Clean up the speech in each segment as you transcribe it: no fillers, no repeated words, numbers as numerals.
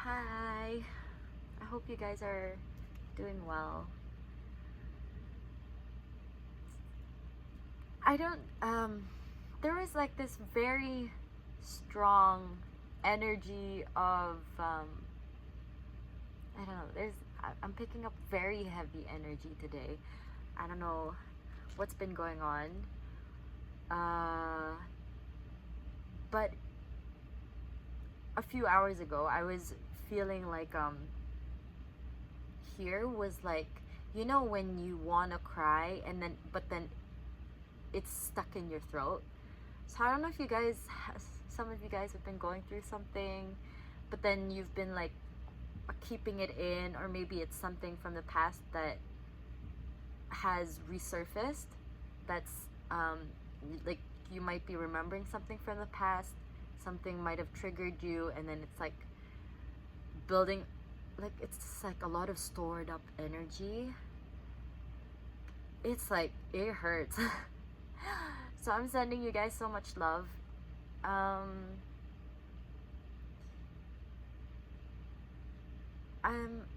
Hi, I hope you guys are doing well. I don't, there was like this very strong energy of, I don't know, I'm picking up very heavy energy today. I don't know what's been going on. But a few hours ago, I was feeling like, here was like, when you want to cry and then it's stuck in your throat. So I don't know if some of you guys have been going through something, but then you've been like keeping it in, or maybe it's something from the past that has resurfaced. That's like you might be remembering something from the past, something might have triggered you, and then it's like building, like it's like a lot of stored up energy. It's like it hurts. So I'm sending you guys so much love.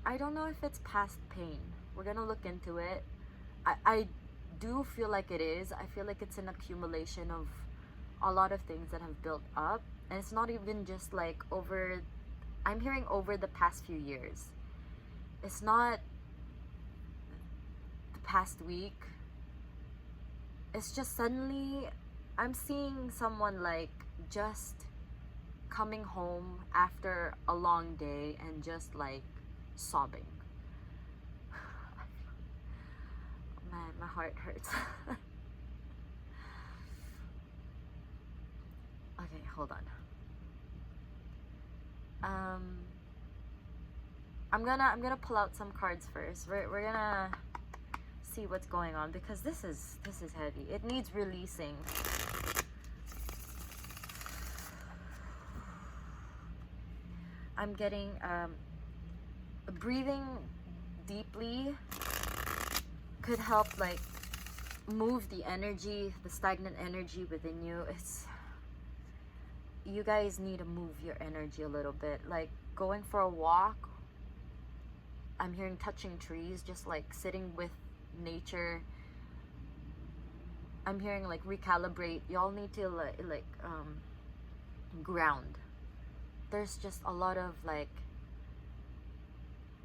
I don't know if it's past pain. We're gonna look into it. I do feel like it is. I feel like it's an accumulation of a lot of things that have built up, and it's not even just like over. I'm hearing over the past few years. It's not the past week. It's just suddenly I'm seeing someone like just coming home after a long day and just like sobbing. Man, my heart hurts. Okay, hold on. I'm gonna pull out some cards first. We're gonna see what's going on, because this is heavy. It needs releasing. I'm getting breathing deeply could help like move the energy, the stagnant energy within you. You guys need to move your energy a little bit, like going for a walk. I'm hearing touching trees, just like sitting with nature. I'm hearing like recalibrate. Y'all need to like ground. There's just a lot of like,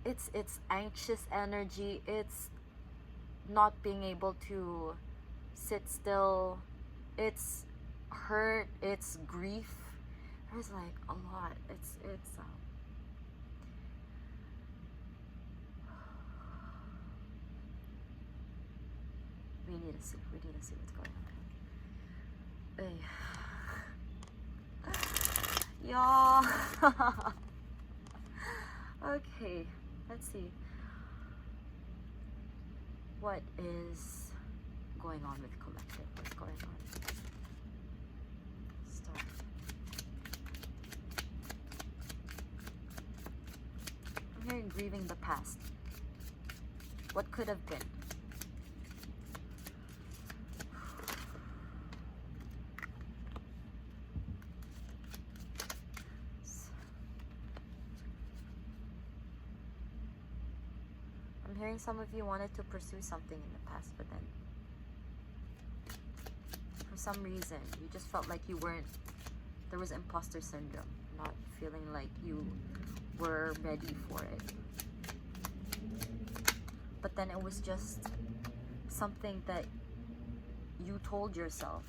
it's anxious energy. It's not being able to sit still. It's hurt. It's grief. There's like a lot. It's we need to see what's going on. Hey. Y'all. Okay, let's see what is going on with collective. What's going on? Start. I'm hearing grieving the past. What could have been? I'm hearing some of you wanted to pursue something in the past, but then for some reason you just felt like you weren't, there was imposter syndrome, not feeling like you were ready for it. But then it was just something that you told yourself,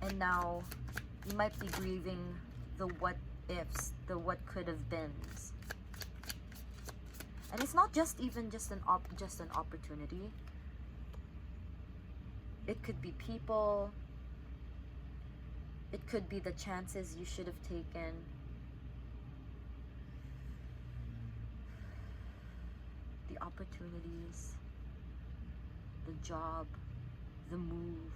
and now you might be grieving the what ifs, the what could have beens. And it's not just an opportunity. It could be people. It could be the chances you should have taken. The opportunities, the job, the move.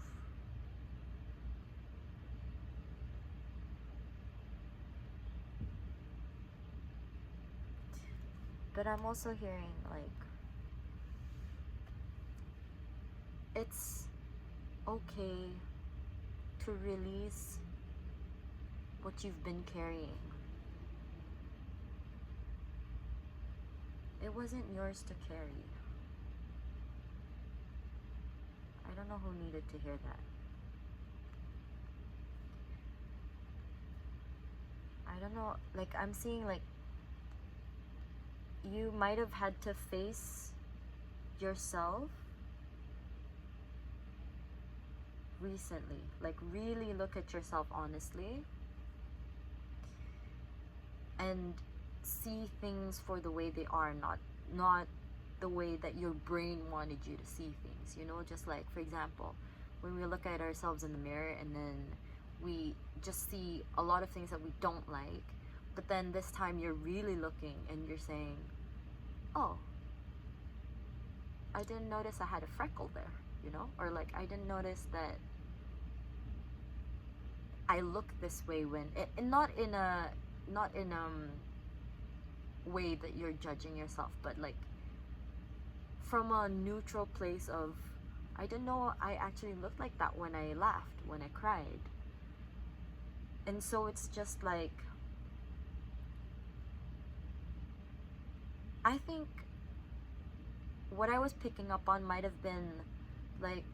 But I'm also hearing like, it's okay to release what you've been carrying. It wasn't yours to carry. I don't know who needed to hear that. I don't know, like I'm seeing like you might have had to face yourself recently. Like really look at yourself honestly and see things for the way they are, not the way that your brain wanted you to see things, you know? Just like, for example, when we look at ourselves in the mirror and then we just see a lot of things that we don't like, but then this time you're really looking and you're saying, oh, I didn't notice I had a freckle there, you know? Or like, I didn't notice that I look this way when not in a way that you're judging yourself, but like from a neutral place of, I didn't know I actually looked like that when I laughed, when I cried. And so it's just like, I think what I was picking up on might have been like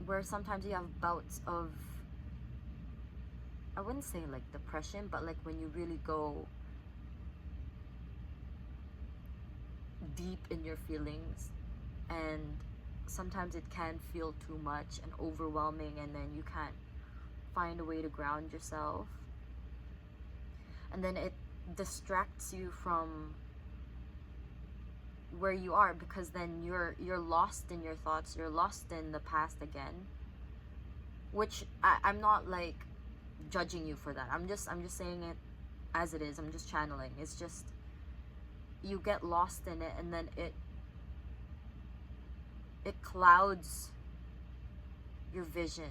where sometimes you have bouts of, I wouldn't say like depression, but like when you really go deep in your feelings, and sometimes it can feel too much and overwhelming, and then you can't find a way to ground yourself, and then it distracts you from where you are, because then you're lost in your thoughts, you're lost in the past again, which I'm not like judging you for that. I'm just saying it as it is. I'm just channeling. It's just you get lost in it, and then it clouds your vision.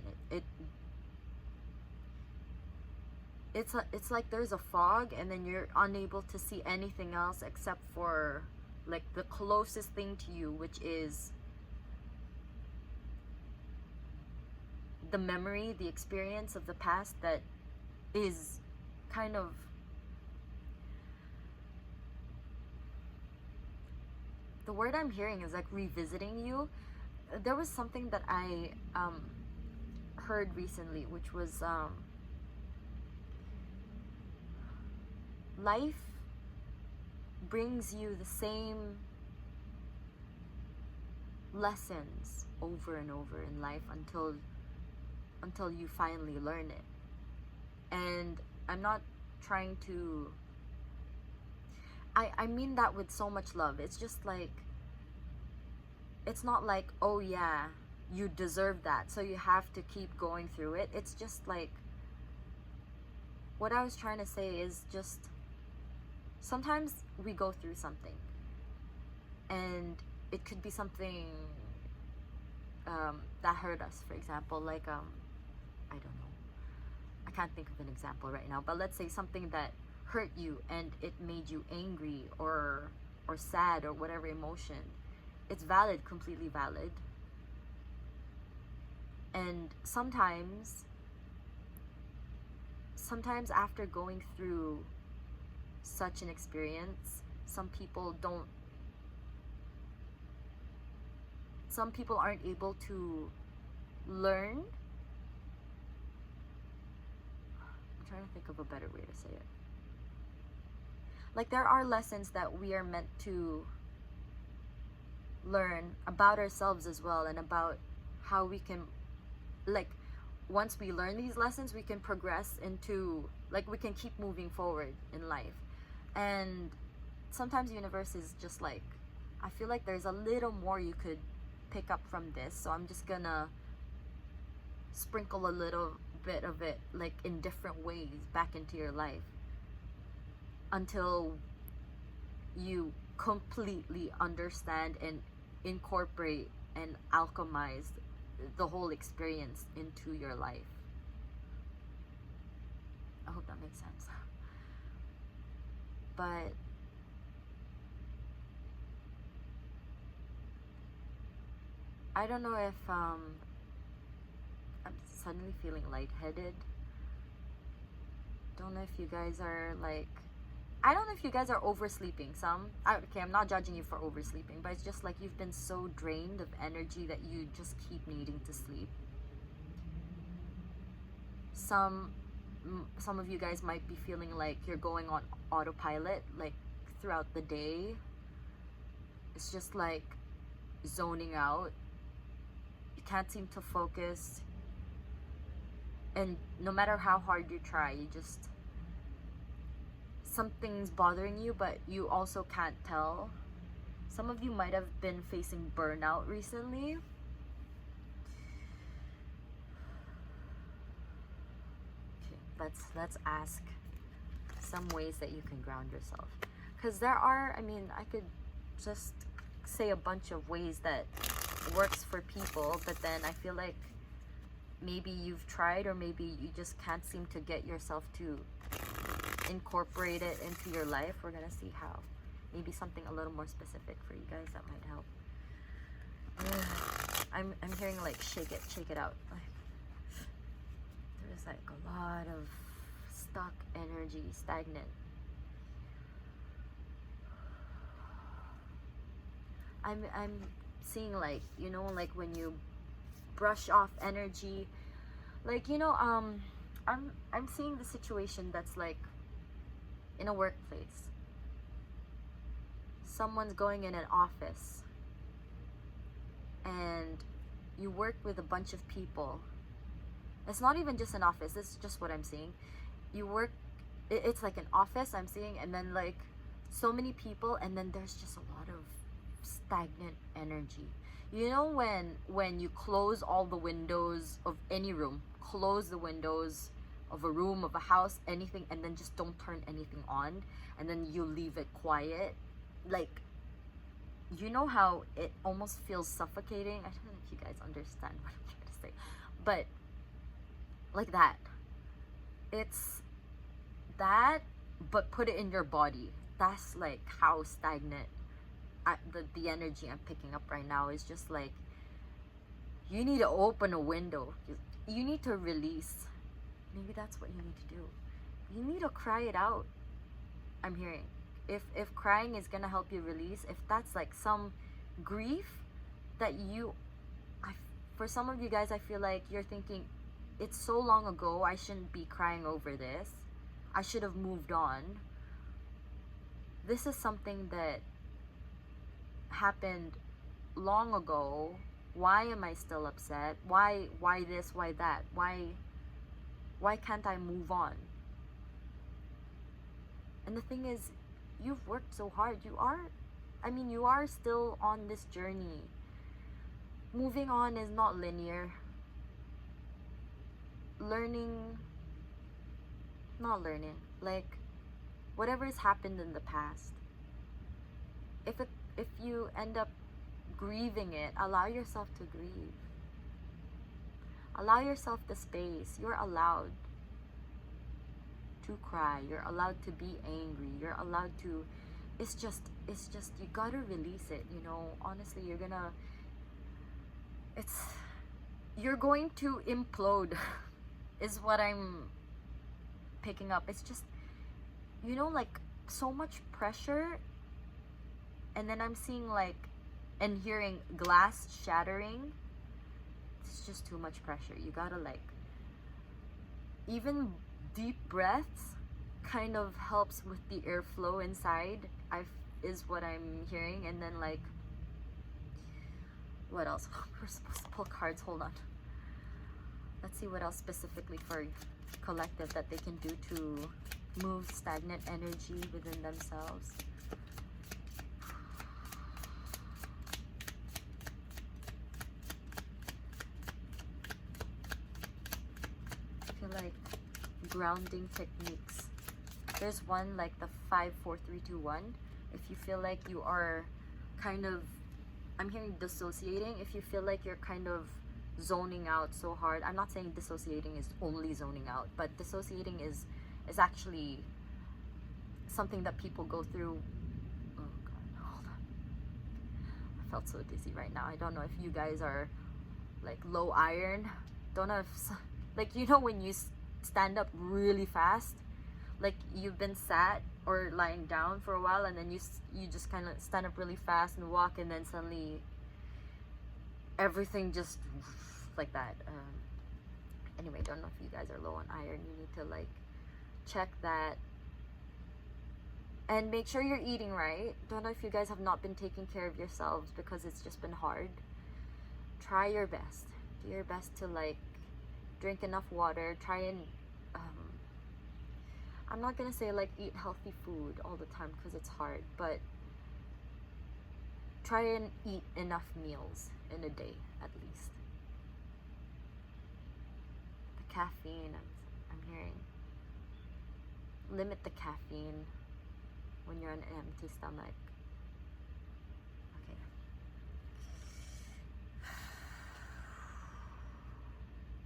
It's like there's a fog, and then you're unable to see anything else except for like the closest thing to you, which is the memory, the experience of the past that is kind of the word I'm hearing is like revisiting you. There was something that I heard recently, which was life brings you the same lessons over and over in life until you finally learn it. And I'm not trying to, I mean that with so much love. It's just like, it's not like, oh yeah, you deserve that, so you have to keep going through it. It's just like, what I was trying to say is just, sometimes we go through something, and it could be something that hurt us, for example, like I don't know, I can't think of an example right now, but let's say something that hurt you and it made you angry or sad or whatever emotion. It's valid, completely valid. And sometimes after going through such an experience, some people aren't able to learn. I'm trying to think of a better way to say it. Like, there are lessons that we are meant to learn about ourselves as well, and about how we can, like, once we learn these lessons, we can progress into, like, we can keep moving forward in life. And sometimes the universe is just like, I feel like there's a little more you could pick up from this, so I'm just gonna sprinkle a little bit of it, like, in different ways back into your life until you completely understand and incorporate and alchemize the whole experience into your life. I hope that makes sense. But I don't know if I'm suddenly feeling lightheaded. Don't know if you guys are like, I don't know if you guys are oversleeping. Okay, I'm not judging you for oversleeping, but it's just like you've been so drained of energy that you just keep needing to sleep. Some of you guys might be feeling like you're going on autopilot, like throughout the day. It's just like zoning out. You can't seem to focus. And no matter how hard you try, you just, something's bothering you, but you also can't tell. Some of you might have been facing burnout recently. Okay, let's ask some ways that you can ground yourself. Because there are, I mean, I could just say a bunch of ways that works for people, but then I feel like maybe you've tried, or maybe you just can't seem to get yourself to incorporate it into your life. We're gonna see how. Maybe something a little more specific for you guys that might help. I'm hearing like shake it out. There's like a lot of stuck energy, stagnant. I'm seeing like, you know, like when you brush off energy, like, you know, I'm seeing the situation that's like in a workplace. Someone's going in an office and you work with a bunch of people. It's not even just an office, this is just what I'm seeing. You work, it's like an office I'm seeing, and then like so many people, and then there's just a lot of stagnant energy. You know, when you close all the windows of any room, close the windows of a room, of a house, anything, and then just don't turn anything on, and then you leave it quiet, like, you know how it almost feels suffocating? I don't know if you guys understand what I'm trying to say, but like that. It's that, but put it in your body. That's like how stagnant the energy I'm picking up right now is. Just like, you need to open a window. You need to release. Maybe that's what you need to do. You need to cry it out. I'm hearing, if crying is gonna help you release, if that's like some grief that for some of you guys, I feel like you're thinking, it's so long ago, I shouldn't be crying over this, I should have moved on. This is something that happened long ago. Why am I still upset? Why this, why that? Why can't I move on? And the thing is, you've worked so hard. You are still on this journey. Moving on is not linear. Like, whatever has happened in the past, if you end up grieving it, allow yourself to grieve. Allow yourself the space. You're allowed to cry. You're allowed to be angry. You're allowed to, it's just you gotta release it, you know. Honestly, you're going to implode is what I'm picking up. It's just, you know, like so much pressure, and then I'm seeing like and hearing glass shattering. It's just too much pressure. You gotta like, even deep breaths kind of helps with the airflow inside, is what I'm hearing. And then like, what else? We're supposed to pull cards. Hold on. Let's see what else specifically for collective that they can do to move stagnant energy within themselves. I feel like grounding techniques. There's one like the 5, 4, 3, 2, 1. If you feel like you are kind of, I'm hearing dissociating. If you feel like you're kind of zoning out so hard, I'm not saying dissociating is only zoning out, but dissociating is actually something that people go through. Oh god, hold on. I felt so dizzy right now. I don't know if you guys are like low iron. Don't know if, like, you know, when you stand up really fast like you've been sat or lying down for a while, and then you just kind of stand up really fast and walk, and then suddenly everything just like that. Anyway, don't know if you guys are low on iron. You need to like check that, and make sure you're eating right. Don't know if you guys have not been taking care of yourselves because it's just been hard. Try your best. Do your best to like drink enough water. Try and I'm not gonna say like eat healthy food all the time because it's hard, but try and eat enough meals in a day at least. The caffeine, I'm hearing, limit the caffeine when you're on an empty stomach. Okay.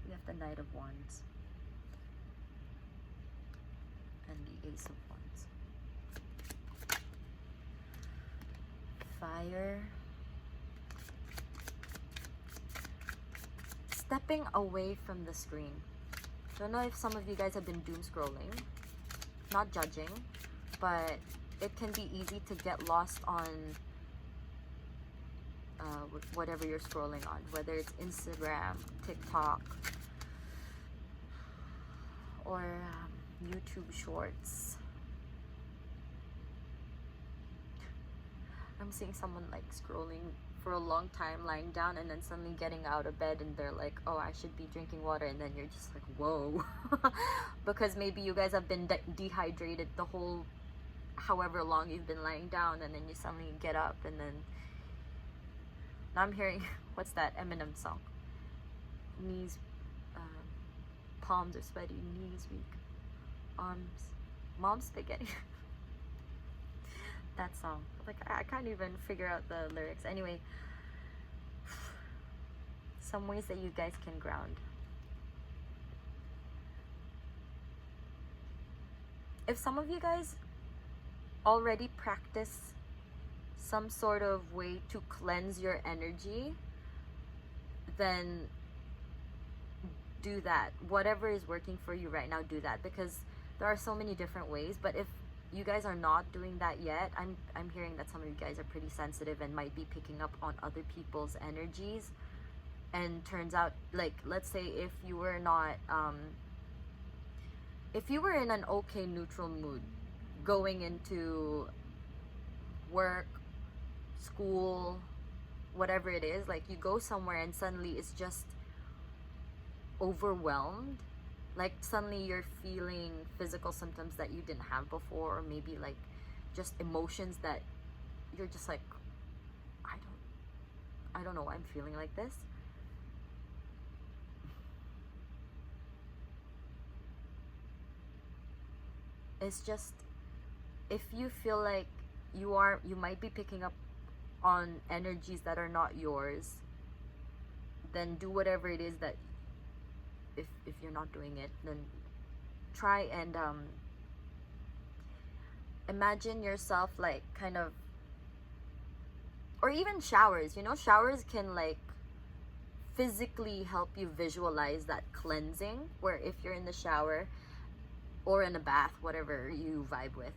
We have the Knight of Wands and the Ace of Wands. Fire. Stepping away from the screen. Don't know if some of you guys have been doom scrolling. Not judging, but it can be easy to get lost on whatever you're scrolling on, whether it's Instagram, TikTok, or YouTube Shorts. I'm seeing someone like scrolling for a long time, lying down, and then suddenly getting out of bed, and they're like, oh, I should be drinking water, and then you're just like, whoa. Because maybe you guys have been dehydrated the whole however long you've been lying down, and then you suddenly get up, and then now I'm hearing what's that Eminem song, knees palms are sweaty, knees weak, arms mom's spaghetti. That song, like I can't even figure out the lyrics. Anyway, some ways that you guys can ground. If some of you guys already practice some sort of way to cleanse your energy, then do that. Whatever is working for you right now, do that, because there are so many different ways. But if you guys are not doing that yet, I'm hearing that some of you guys are pretty sensitive and might be picking up on other people's energies. And turns out, like, let's say if you were not if you were in an okay neutral mood going into work, school, whatever it is, like you go somewhere and suddenly it's just overwhelmed, like suddenly you're feeling physical symptoms that you didn't have before, or maybe like just emotions that you're just like, I don't know why I'm feeling like this. It's just, if you feel like you might be picking up on energies that are not yours, then do whatever it is that, if you're not doing it, then try and imagine yourself like kind of, or even showers, showers can like physically help you visualize that cleansing, where if you're in the shower or in a bath, whatever you vibe with,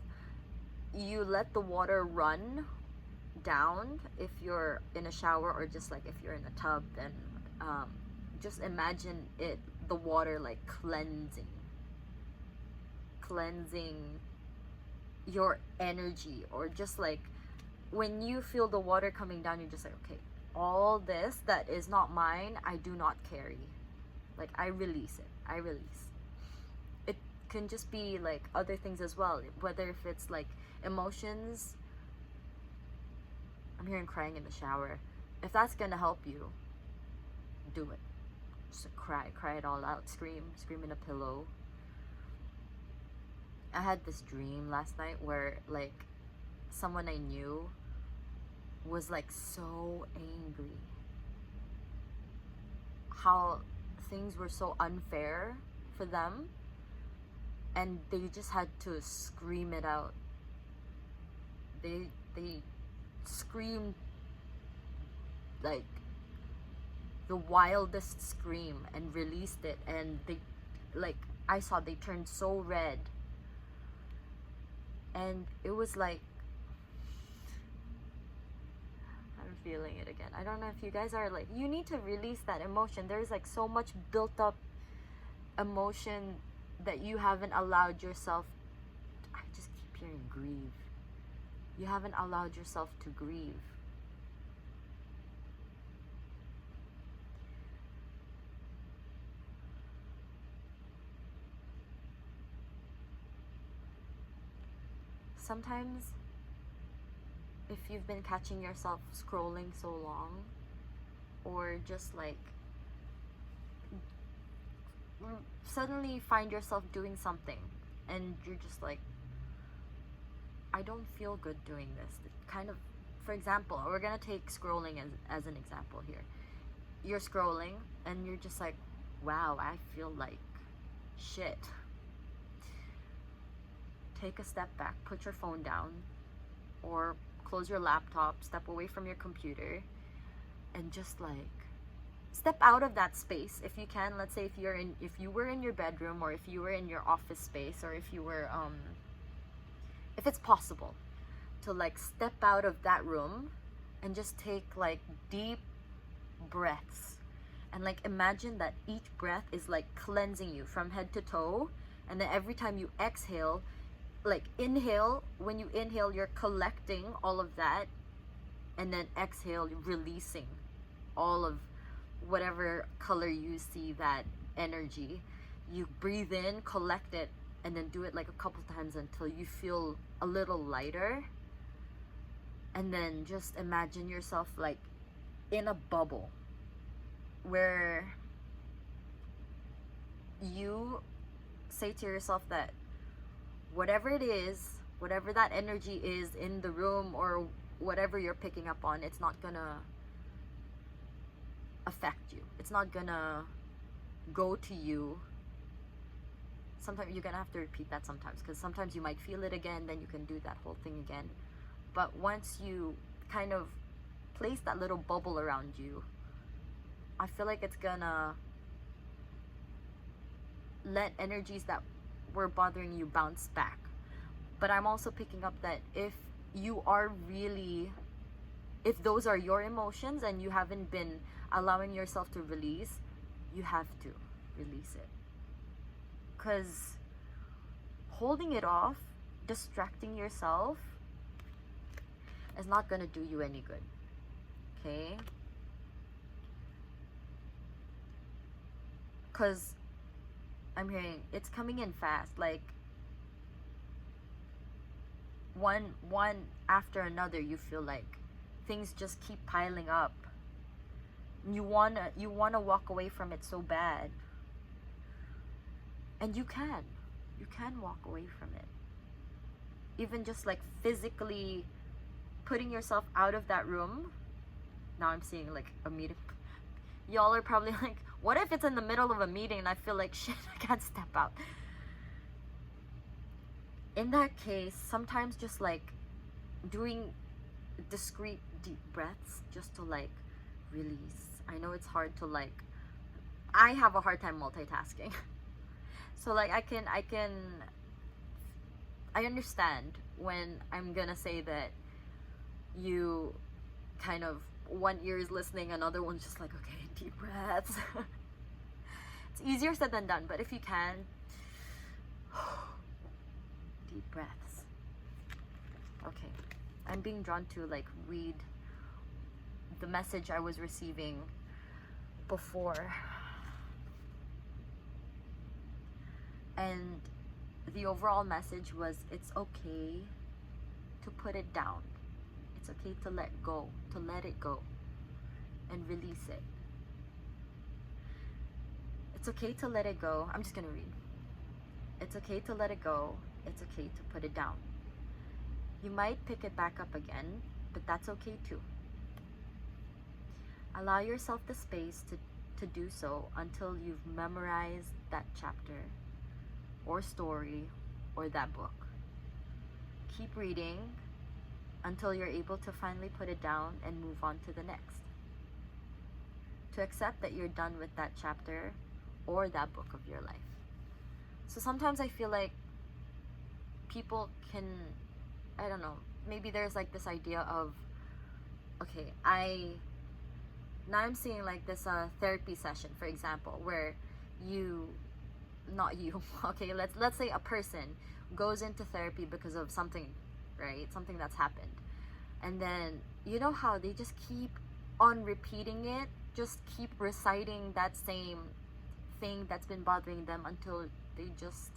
you let the water run down if you're in a shower, or just like if you're in a tub, then just imagine the water like cleansing your energy, or just like when you feel the water coming down, you're just like, okay, all this that is not mine, I do not carry. Like I release it. It can just be like other things as well, whether if it's like emotions. I'm hearing crying in the shower. If that's gonna help you, do it. Just cry it all out, scream in a pillow. I had this dream last night where like someone I knew was like so angry, how things were so unfair for them, and they just had to scream it out. They screamed like the wildest scream and released it, and they, like, I saw they turned so red, And it was like, I'm feeling it again. I don't know if you guys are like, you need to release that emotion. There's like so much built up emotion that you haven't allowed yourself. I just keep hearing grieve. You haven't allowed yourself to grieve. Sometimes, if you've been catching yourself scrolling so long, or just like suddenly find yourself doing something and you're just like, I don't feel good doing this. It kind of, for example, we're gonna take scrolling as an example here. You're scrolling and you're just like, wow, I feel like shit. Take a step back, put your phone down, or close your laptop, step away from your computer, and just like step out of that space if you can. Let's say if you were in your bedroom, or if you were in your office space, or if you were if it's possible to like step out of that room and just take like deep breaths, and like imagine that each breath is like cleansing you from head to toe, and then every time you exhale, like inhale, when you inhale you're collecting all of that, and then exhale, releasing all of whatever color you see that energy. You breathe in, collect it, and then do it like a couple times until you feel a little lighter. And then just imagine yourself like in a bubble where you say to yourself that whatever it is, whatever that energy is in the room or whatever you're picking up on, it's not gonna affect you. It's not gonna go to you. Sometimes you're gonna have to repeat that sometimes, because sometimes you might feel it again, then you can do that whole thing again. But once you kind of place that little bubble around you, I feel like it's gonna let energies that were bothering you bounce back. But I'm also picking up that if you are really, if those are your emotions and you haven't been allowing yourself to release, you have to release it. Because holding it off, distracting yourself, is not going to do you any good. Okay? Because I'm hearing it's coming in fast. Like one after another, you feel like things just keep piling up. You wanna walk away from it so bad. And you can walk away from it. Even just like physically putting yourself out of that room. Now I'm seeing like a meeting. Y'all are probably like, what if it's in the middle of a meeting and I feel like shit, I can't step out? In that case, sometimes just like doing discreet deep breaths just to like release. I know it's hard to like, I have a hard time multitasking. So like I understand when I'm gonna say that you kind of, one ear is listening, another one's just like, okay, deep breaths. It's easier said than done, but if you can, deep breaths. Okay, I'm being drawn to like read the message I was receiving before, and the overall message was, it's okay to put it down. It's okay to let go, to let it go and release it. It's okay to let it go. I'm just gonna read. It's okay to let it go. It's okay to put it down. You might pick it back up again, but that's okay too. Allow yourself the space to do so until you've memorized that chapter or story or that book. Keep reading until you're able to finally put it down and move on to the next. To accept that you're done with that chapter or that book of your life. So sometimes I feel like people can, I don't know, maybe there's like this idea of, okay, now I'm seeing like this therapy session, for example, where you, not you, okay, let's say a person goes into therapy because of something, right? Something that's happened. And then you know how they just keep on repeating it, just keep reciting that same thing that's been bothering them until they just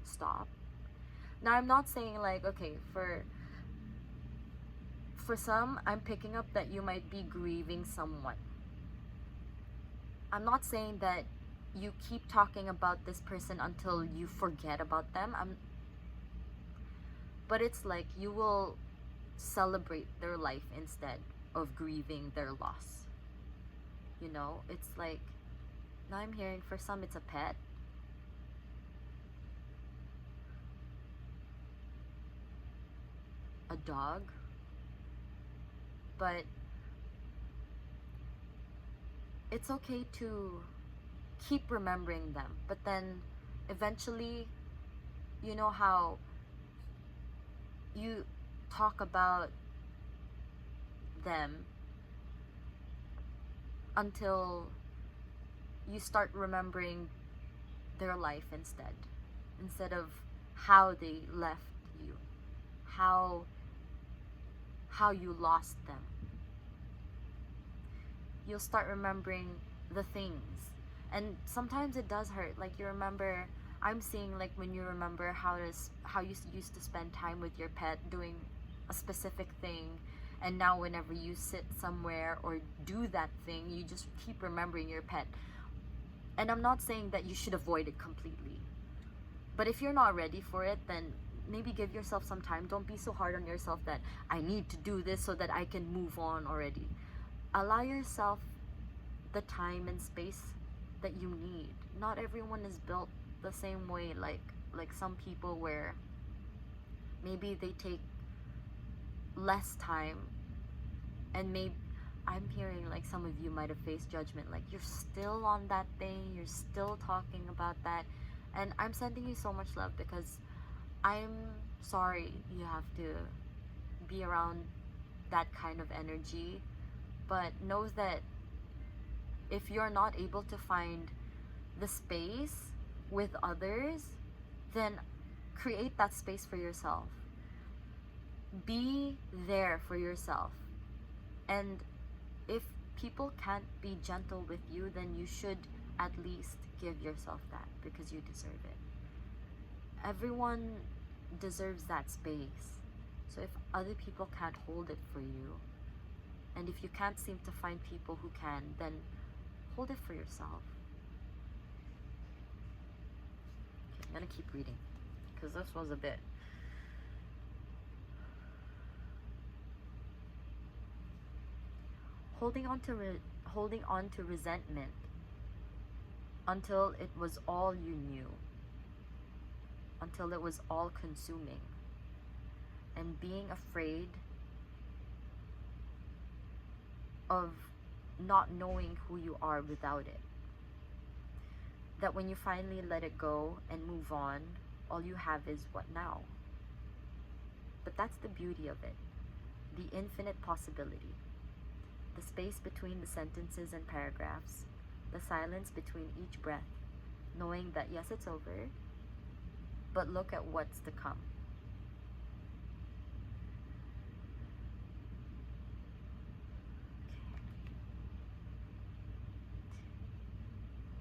stop. Now I'm not saying like, okay, for some, I'm picking up that you might be grieving someone. I'm not saying that you keep talking about this person until you forget about them. But it's like you will celebrate their life instead of grieving their loss. You know, it's like, now I'm hearing for some it's a pet. A dog. But it's okay to keep remembering them. But then eventually, you know how you talk about them until you start remembering their life instead of how they left you, how you lost them. You'll start remembering the things, and sometimes it does hurt. Like you remember, I'm seeing like when you remember how you used to spend time with your pet doing a specific thing, and now whenever you sit somewhere or do that thing, you just keep remembering your pet. And I'm not saying that you should avoid it completely, but if you're not ready for it, then maybe give yourself some time. Don't be so hard on yourself that I need to do this so that I can move on already. Allow yourself the time and space that you need. Not everyone is built the same way, like some people where maybe they take less time, and maybe I'm hearing like some of you might have faced judgment, like you're still on that thing, you're still talking about that. And I'm sending you so much love, because I'm sorry you have to be around that kind of energy. But know that if you're not able to find the space with others, then create that space for yourself. Be there for yourself. And if people can't be gentle with you, then you should at least give yourself that, because you deserve it. Everyone deserves that space. So if other people can't hold it for you, and if you can't seem to find people who can, then hold it for yourself. Okay, I'm gonna keep reading, because this was a bit. Holding on to resentment until it was all you knew, until it was all consuming, and being afraid of not knowing who you are without it. That when you finally let it go and move on, all you have is what now. But that's the beauty of it, the infinite possibility. The space between the sentences and paragraphs, the silence between each breath, knowing that yes, it's over, but look at what's to come.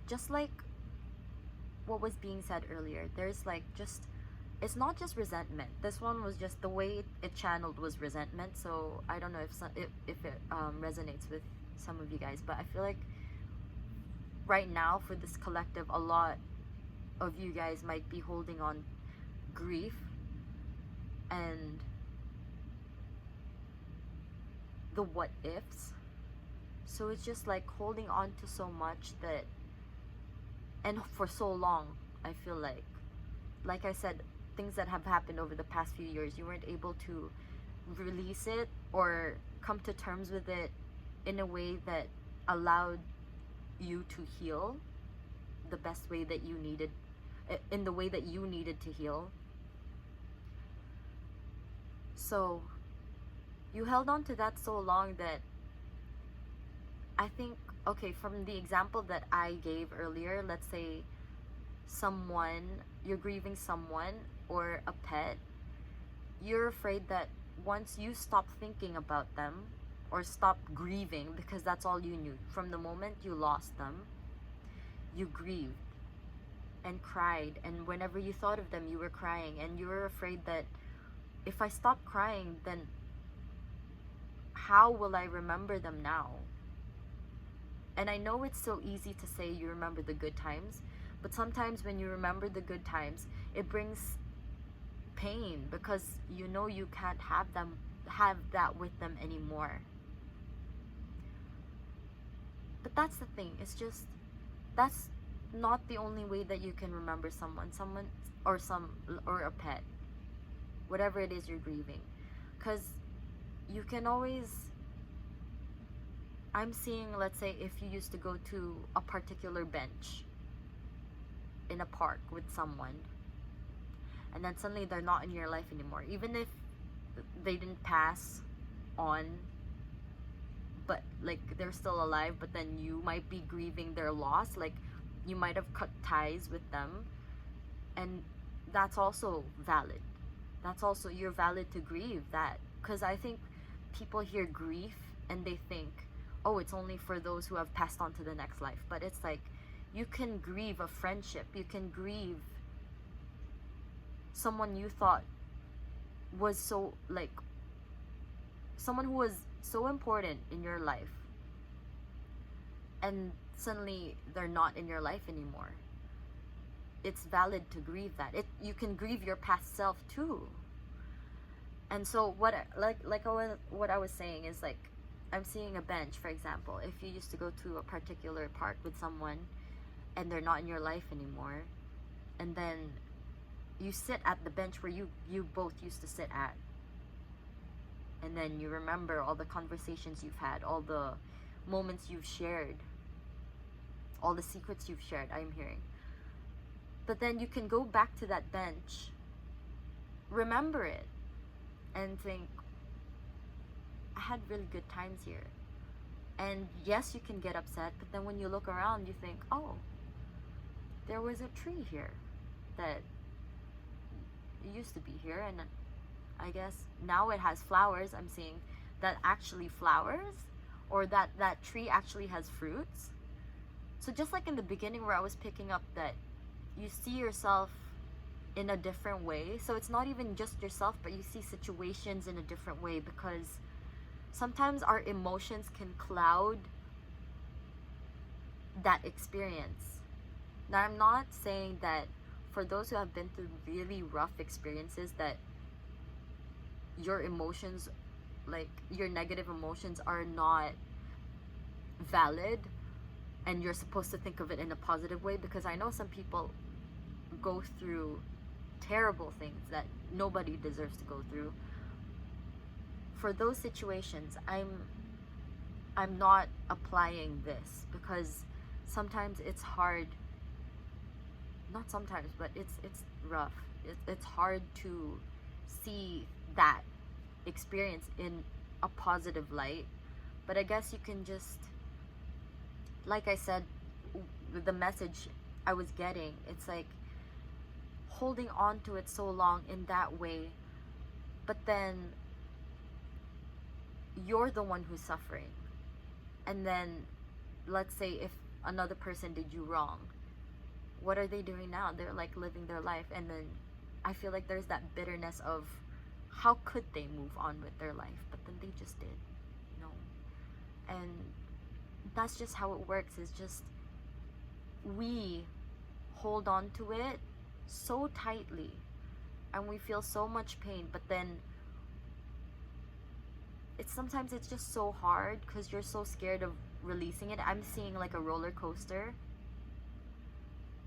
Just like what was being said earlier, there's like just, it's not just resentment. This one was just the way it channeled was resentment. So I don't know if it resonates with some of you guys, but I feel like right now for this collective, a lot of you guys might be holding on grief and the what ifs. So it's just like holding on to so much that, and for so long, I feel like I said, things that have happened over the past few years, you weren't able to release it or come to terms with it in a way that allowed you to heal the best way that you needed, in the way that you needed to heal. So you held on to that so long that I think, okay, from the example that I gave earlier, let's say you're grieving someone or a pet, you're afraid that once you stop thinking about them or stop grieving, because that's all you knew, from the moment you lost them, you grieved and cried, and whenever you thought of them, you were crying, and you were afraid that if I stop crying, then how will I remember them now? And I know it's so easy to say you remember the good times, but sometimes when you remember the good times, it brings pain because you know you can't have that with them anymore. But that's the thing, it's just, that's not the only way that you can remember someone or a pet, whatever it is you're grieving. Because you can always, I'm seeing, let's say if you used to go to a particular bench in a park with someone, and then suddenly they're not in your life anymore, even if they didn't pass on, but like they're still alive, but then you might be grieving their loss, like you might have cut ties with them, and that's also valid. That's also, you're valid to grieve that, because I think people hear grief and they think, oh, it's only for those who have passed on to the next life. But it's like, you can grieve a friendship, you can grieve someone you thought was so, like, someone who was so important in your life, and suddenly they're not in your life anymore. It's valid to grieve that. You can grieve your past self too. And so what I was saying is, like, I'm seeing a bench, for example. If you used to go to a particular park with someone and they're not in your life anymore, and then you sit at the bench where you both used to sit at, and then you remember all the conversations you've had, all the moments you've shared, all the secrets you've shared, I'm hearing. But then you can go back to that bench, remember it, and think, I had really good times here. And yes, you can get upset, but then when you look around, you think, oh, there was a tree here that used to be here, and I guess now it has flowers. I'm seeing that actually flowers, or that tree actually has fruits. So just like in the beginning where I was picking up that you see yourself in a different way. So it's not even just yourself, but you see situations in a different way, because sometimes our emotions can cloud that experience. Now, I'm not saying that for those who have been through really rough experiences that your emotions, like your negative emotions, are not valid and you're supposed to think of it in a positive way, because I know some people go through terrible things that nobody deserves to go through. For those situations, I'm not applying this, because sometimes it's hard, not sometimes, but it's rough. It's hard to see that experience in a positive light. But I guess you can just, like I said, the message I was getting, it's like holding on to it so long in that way, but then you're the one who's suffering. And then let's say if another person did you wrong, what are they doing now? They're like living their life, and then I feel like there's that bitterness of how could they move on with their life, but then they just did. No. And that's just how it works. It's just we hold on to it so tightly and we feel so much pain, but then sometimes it's just so hard because you're so scared of releasing it. I'm seeing like a roller coaster.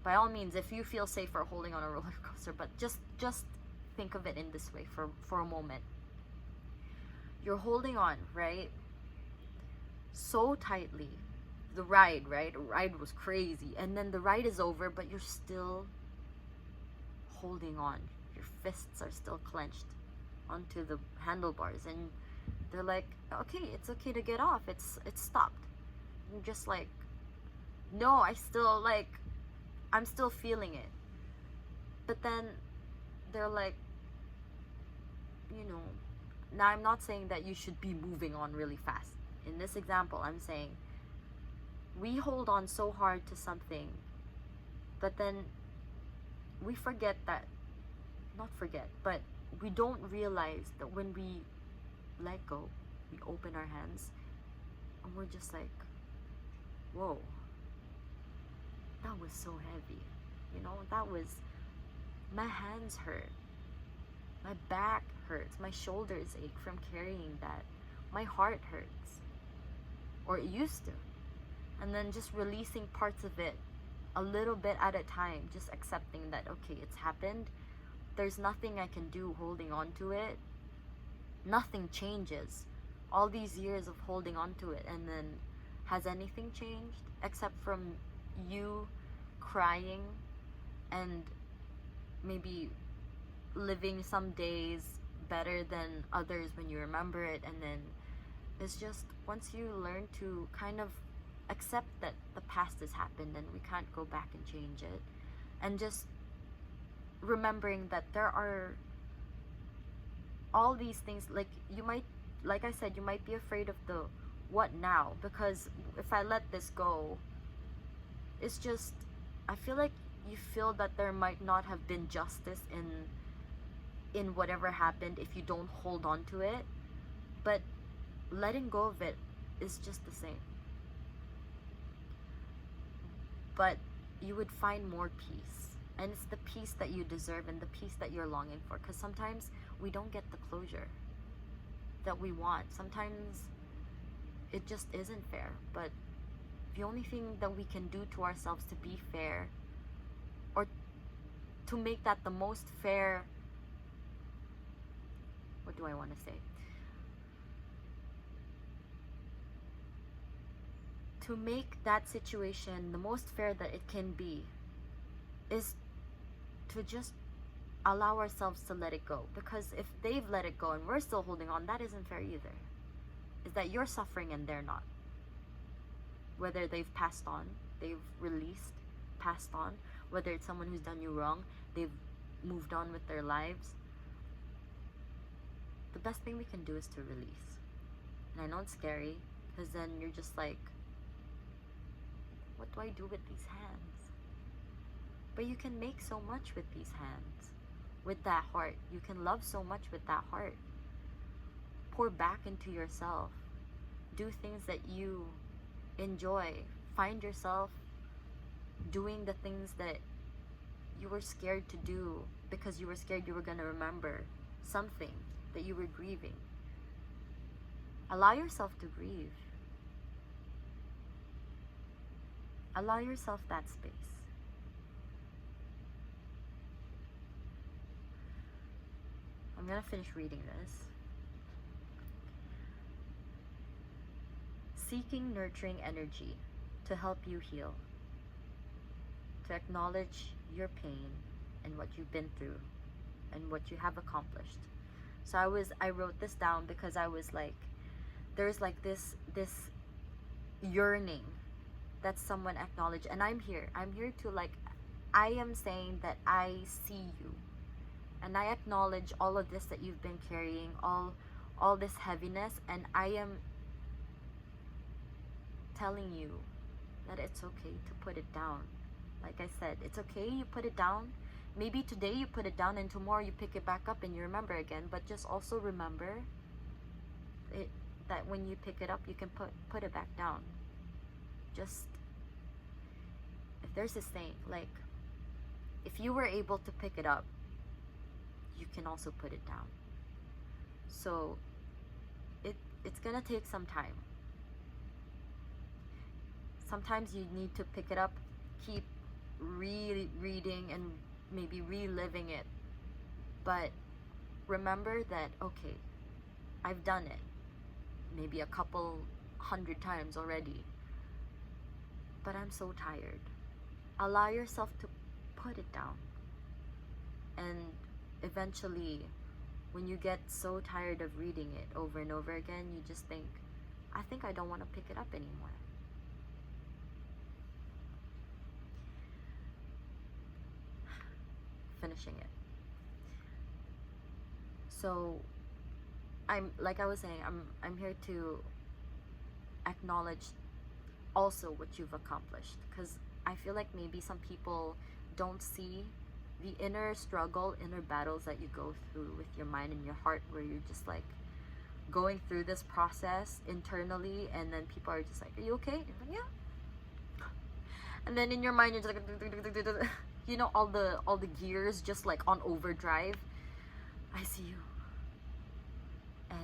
By all means, if you feel safer holding on a roller coaster, but just think of it in this way for a moment. You're holding on, right? So tightly. The ride, right? The ride was crazy. And then the ride is over, but you're still holding on. Your fists are still clenched onto the handlebars, and they're like, okay, it's okay to get off, it's stopped. I'm just like, no, I'm still feeling it. But then they're like, you know, now I'm not saying that you should be moving on really fast. In this example, I'm saying we hold on so hard to something, but then we forget that, not forget, but we don't realize that when we let go, we open our hands, and we're just like, whoa, that was so heavy. You know, my hands hurt, my back hurts, my shoulders ache from carrying that, my heart hurts, or it used to. And then just releasing parts of it a little bit at a time, just accepting that, okay, it's happened. There's nothing I can do holding on to it. Nothing changes. All these years of holding on to it, and then has anything changed except from you crying and maybe living some days better than others when you remember it. And then it's just, once you learn to kind of accept that the past has happened and we can't go back and change it, and just remembering that there are all these things, like you might, like I said, you might be afraid of the what now, because if I let this go, it's just, I feel like you feel that there might not have been justice in whatever happened if you don't hold on to it. But letting go of it is just the same, but you would find more peace, and it's the peace that you deserve and the peace that you're longing for. Because sometimes we don't get the closure that we want. Sometimes it just isn't fair, but the only thing that we can do to ourselves to be fair, or to make that the most fair, what do I want to say, to make that situation the most fair that it can be, is to just allow ourselves to let it go. Because if they've let it go and we're still holding on, that isn't fair either. Is that you're suffering and they're not. Whether they've passed on, they've released, passed on, whether it's someone who's done you wrong, they've moved on with their lives. The best thing we can do is to release. And I know it's scary, because then you're just like, what do I do with these hands? But you can make so much with these hands, with that heart. You can love so much with that heart. Pour back into yourself. Do things that you enjoy. Find yourself doing the things that you were scared to do because you were scared you were going to remember something that you were grieving. Allow yourself to grieve. Allow yourself that space. I'm going to finish reading this. Seeking nurturing energy to help you heal. To acknowledge your pain and what you've been through and what you have accomplished. So I wrote this down because I was like, there's like this yearning that someone acknowledge, and I'm here to, like, I am saying that I see you, and I acknowledge all of this that you've been carrying, all this heaviness, and I am telling you that it's okay to put it down. Like I said, it's okay, you put it down. Maybe today you put it down and tomorrow you pick it back up and you remember again, but just also remember that when you pick it up, you can put it back down. Just, if there's this saying, like, if you were able to pick it up, you can also put it down. So it's gonna take some time. Sometimes you need to pick it up, keep reading and maybe reliving it, but remember that, okay, I've done it maybe a couple 100 times already, but I'm so tired. Allow yourself to put it down, and eventually when you get so tired of reading it over and over again, you just think, I think I don't want to pick it up anymore. Finishing it. So like I was saying, I'm here to acknowledge also what you've accomplished, because I feel like maybe some people don't see the inner struggle, inner battles that you go through with your mind and your heart, where you're just like going through this process internally, and then people are just like, are you okay? And you're like, yeah. And then in your mind you're just like, you know, all the gears just like on overdrive. I see you, and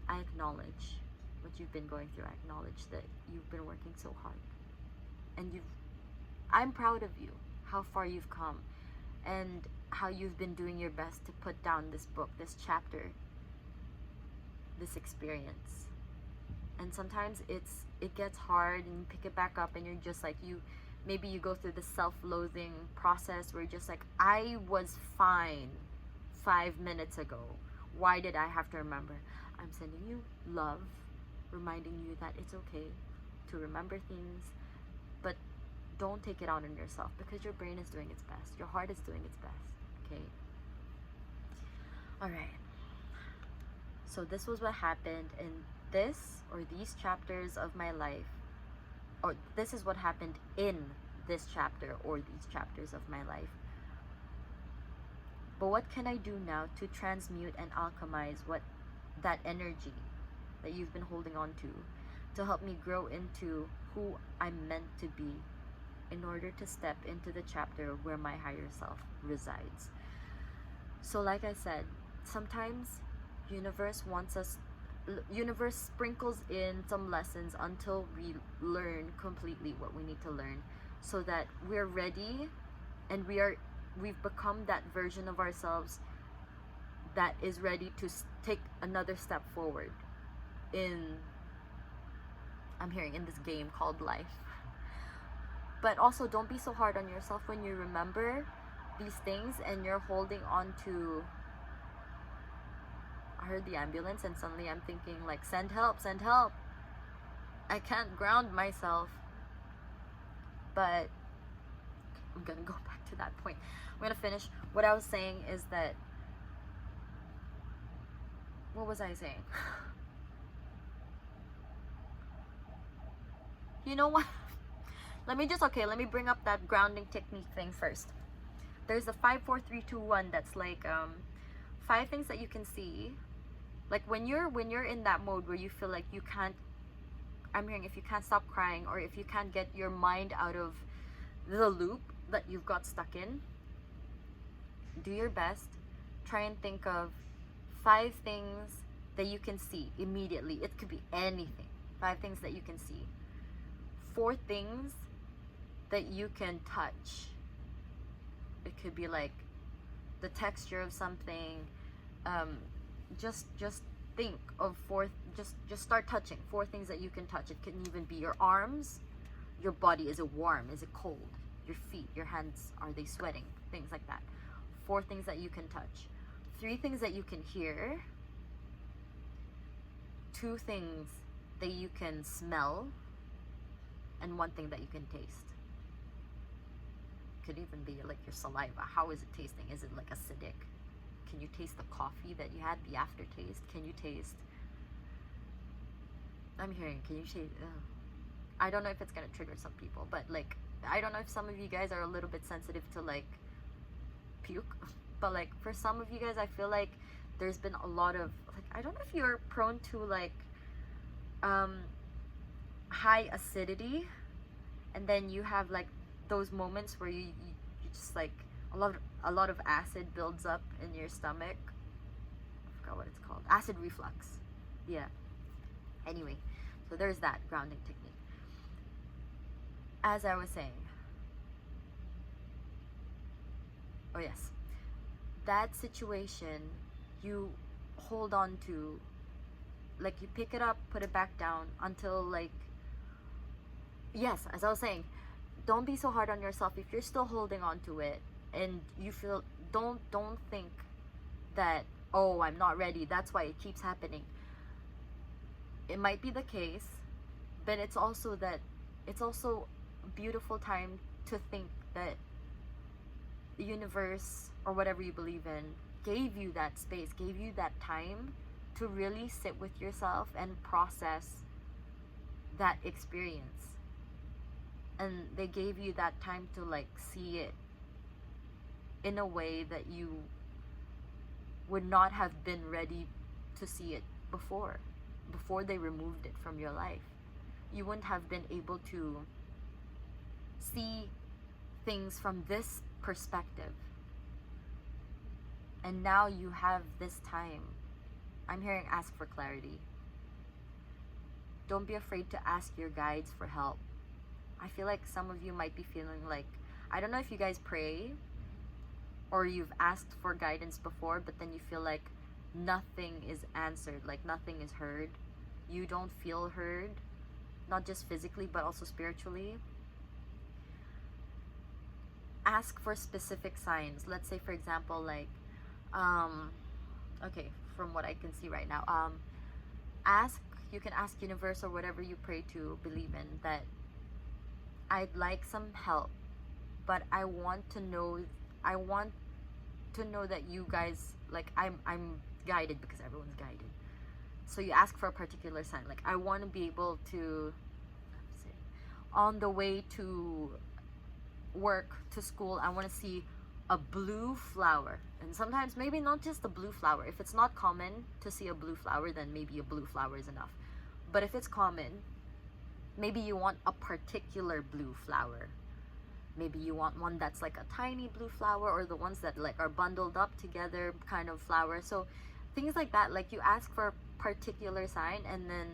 I acknowledge what you've been going through. I acknowledge that you've been working so hard, and I'm proud of you, how far you've come, and how you've been doing your best to put down this book, this chapter, this experience. And sometimes it gets hard, and you pick it back up, and you're just like, maybe you go through the self-loathing process where you're just like, I was fine 5 minutes ago. Why did I have to remember? I'm sending you love, reminding you that it's okay to remember things, but don't take it out on yourself, because your brain is doing its best. Your heart is doing its best, okay? All right. So this was what happened in these chapters of my life, or this is what happened in this chapter or these chapters of my life. But what can I do now to transmute and alchemize that energy that you've been holding on to help me grow into who I'm meant to be, in order to step into the chapter where my higher self resides? So like I said, sometimes universe sprinkles in some lessons until we learn completely what we need to learn, so that we're ready, and we've become that version of ourselves that is ready to take another step forward in this game called life. But also, don't be so hard on yourself when you remember these things and you're holding on to. I heard the ambulance, and suddenly I'm thinking like, send help, send help. I can't ground myself. But I'm gonna go back to that point. I'm gonna finish. What I was saying is that, what was I saying? You know what? Let me bring up that grounding technique thing first. There's the 5, 4, 3, 2, 1. That's like 5 things that you can see. Like when you're in that mode where you feel like you can't, if you can't stop crying, or if you can't get your mind out of the loop that you've got stuck in, do your best. Try and think of 5 things that you can see immediately. It could be anything. 5 things that you can see. 4 things that you can touch. It could be like the texture of something. Just think of 4. Just start touching 4 things that you can touch. It can even be your arms, your body. Is it warm? Is it cold? Your feet, your hands, are they sweating? Things like that. 4 things that you can touch. 3 things that you can hear. 2 things that you can smell, and 1 thing that you can taste. Could even be like your saliva. How is it tasting? Is it like acidic? Can you taste the coffee that you had, the aftertaste? Can you taste? Can you taste? I don't know if it's gonna trigger some people, but like, I don't know if some of you guys are a little bit sensitive to like puke, but like for some of you guys, I feel like there's been a lot of like, I don't know if you're prone to like high acidity, and then you have like those moments where you just like a lot of acid builds up in your stomach. I forgot what it's called. Acid reflux. Yeah. Anyway, so there's that grounding technique. As I was saying, oh yes, that situation you hold on to, like you pick it up, put it back down until like, yes, as I was saying, don't be so hard on yourself if you're still holding on to it and you feel, don't think that, oh, I'm not ready, that's why it keeps happening. It might be the case, but it's also a beautiful time to think that the universe, or whatever you believe in, gave you that space, gave you that time to really sit with yourself and process that experience. And they gave you that time to like see it in a way that you would not have been ready to see it before they removed it from your life. You wouldn't have been able to see things from this perspective. And now you have this time. I'm hearing ask for clarity. Don't be afraid to ask your guides for help. I feel like some of you might be feeling like, I don't know if you guys pray or you've asked for guidance before, but then you feel like nothing is answered, like nothing is heard. You don't feel heard, not just physically, but also spiritually. Ask for specific signs. Let's say, for example, like, okay, from what I can see right now, you can ask universe or whatever you pray to, believe in, that I'd like some help, but I want to know that you guys, like, I'm guided, because everyone's guided. So you ask for a particular sign, like, I want to be able to, on the way to work, to school, I want to see a blue flower. And sometimes maybe not just a blue flower. If it's not common to see a blue flower, then maybe a blue flower is enough. But if it's common, maybe you want a particular blue flower. Maybe you want one that's like a tiny blue flower, or the ones that like are bundled up together kind of flower. So things like that, like you ask for a particular sign, and then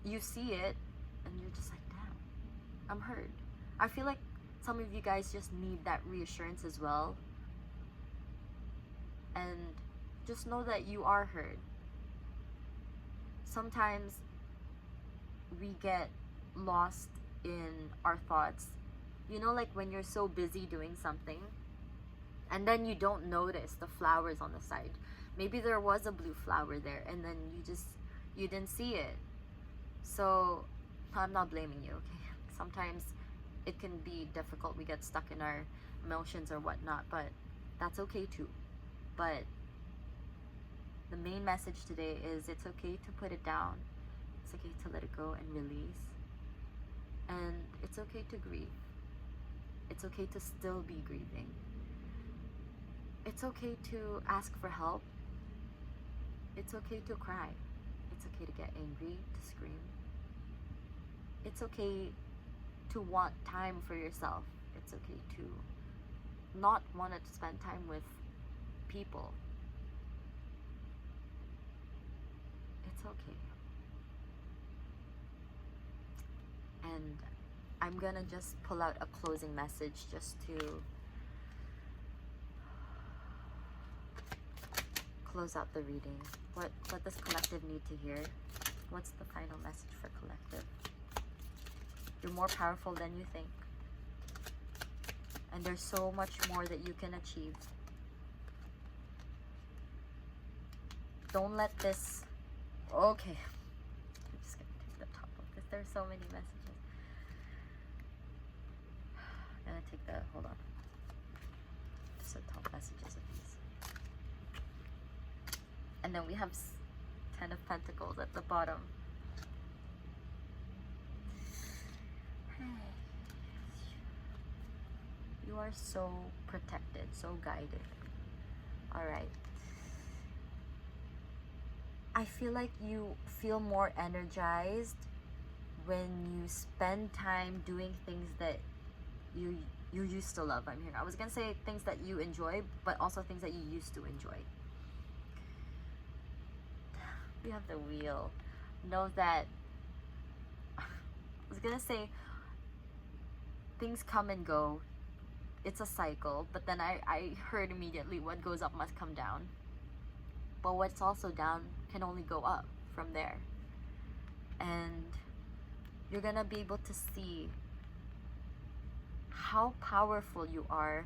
you see it and you're just like, damn, I'm heard. I feel like some of you guys just need that reassurance as well. And just know that you are heard. Sometimes we get lost in our thoughts. You know, like when you're so busy doing something and then you don't notice the flowers on the side. Maybe there was a blue flower there and then you didn't see it. So I'm not blaming you, okay? Sometimes it can be difficult. We get stuck in our emotions or whatnot, but that's okay too. But the main message today is it's okay to put it down. It's okay to let it go and release. And it's okay to grieve. It's okay to still be grieving. It's okay to ask for help. It's okay to cry. It's okay to get angry, to scream. It's okay to want time for yourself. It's okay to not want to spend time with people. It's okay. And I'm gonna just pull out a closing message just to close out the reading. What does collective need to hear? What's the final message for collective? You're more powerful than you think. And there's so much more that you can achieve. Don't let this... Okay. I'm just going to take the top of this. There's so many messages. I'm going to take the... Hold on. Just the top messages of these. And then we have 10 of Pentacles at the bottom. You are so protected, so guided. Alright. I feel like you feel more energized when you spend time doing things that you used to love. I'm here. I was gonna say things that you enjoy, but also things that you used to enjoy. We have the wheel. Know that I was gonna say things come and go. It's a cycle, but then I heard immediately what goes up must come down. But what's also down can only go up from there. And you're gonna be able to see how powerful you are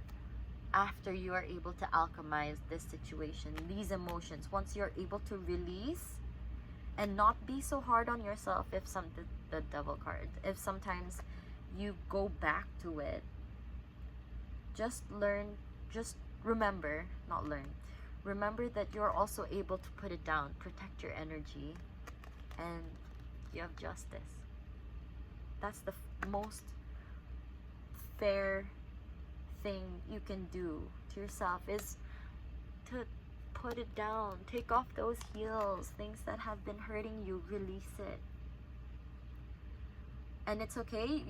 after you are able to alchemize this situation, these emotions, once you're able to release and not be so hard on yourself, if the devil card, if sometimes you go back to it, just remember, not learn, remember that you're also able to put it down, protect your energy, and you have justice. That's the most fair thing you can do to yourself, is to put it down, take off those heels, things that have been hurting you, release it. And it's okay,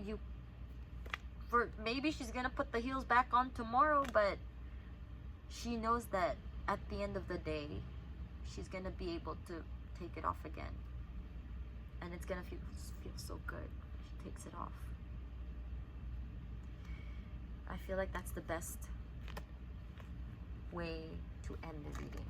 maybe she's gonna put the heels back on tomorrow, but she knows that at the end of the day, she's gonna be able to take it off again, and it's gonna feel so good when she takes it off. I feel like that's the best way to end the reading.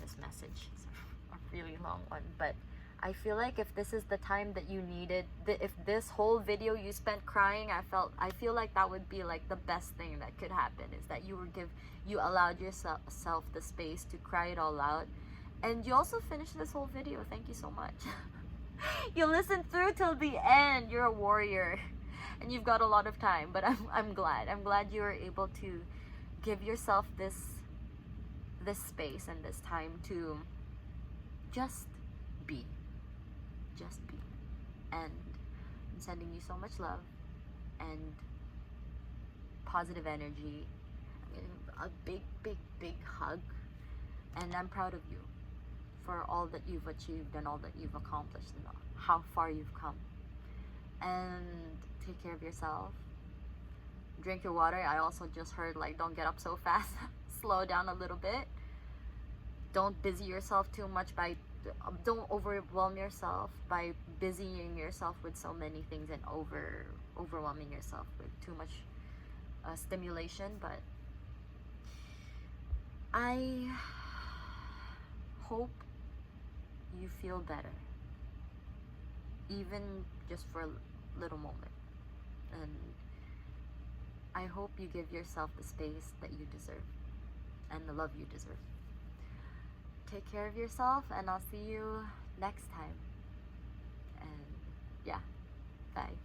This message is a really long one, but I feel like if this is the time that you needed, if this whole video you spent crying, I feel like that would be like the best thing that could happen, is that you allowed yourself the space to cry it all out, and you also finished this whole video. Thank you so much. You listened through till the end. You're a warrior, and you've got a lot of time. But I'm glad you were able to give yourself this space and this time to just be. And I'm sending you so much love and positive energy. I'm getting a big hug, and I'm proud of you for all that you've achieved and all that you've accomplished and how far you've come. And take care of yourself. Drink your water. I also just heard, like, don't get up so fast. Slow down a little bit. Don't busy yourself too much don't overwhelm yourself by busying yourself with so many things and overwhelming yourself with too much stimulation. But I hope you feel better, even just for a little moment, and I hope you give yourself the space that you deserve and the love you deserve. Take care of yourself, and I'll see you next time. And yeah, bye.